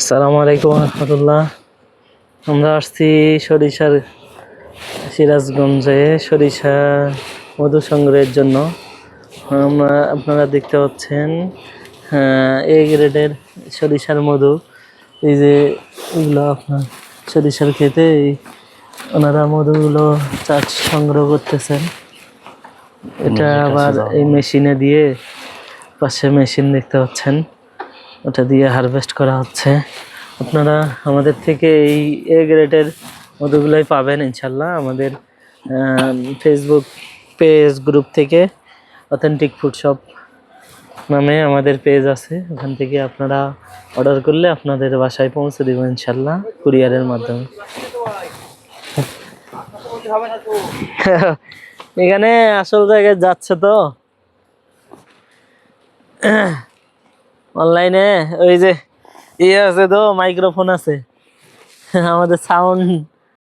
আসসালামু আলাইকুম রহমতুল্লাহ। আমরা আসছি সরিষার সিরাজগঞ্জে সরিষা মধু সংগ্রহের জন্য। আপনারা দেখতে পাচ্ছেন এ গ্রেডের সরিষার মধু। এই যে এগুলো আপনার সরিষার ক্ষেতে ওনারা মধুগুলো চাষ সংগ্রহ করতেছেন। এটা আবার এই মেশিনে দিয়ে, পাশে মেশিন দেখতে পাচ্ছেন, ওটা দিয়ে হারভেস্ট করা হচ্ছে। আপনারা আমাদের থেকে এই এ গ্রেডের মধুগুলোই পাবেন ইনশাল্লাহ। আমাদের ফেসবুক পেজ গ্রুপ থেকে অথেন্টিক ফুড শপ নামে আমাদের পেজ আছে, ওখান থেকে আপনারা অর্ডার করলে আপনাদের বাসায় পৌঁছে দেবো ইনশাল্লাহ কুরিয়ারের মাধ্যমে। এখানে আসল জায়গায় যাচ্ছে তো অনলাইনে, ওই যে ইয়ে আছে তো, মাইক্রোফোন আছে, আমাদের সাউন্ড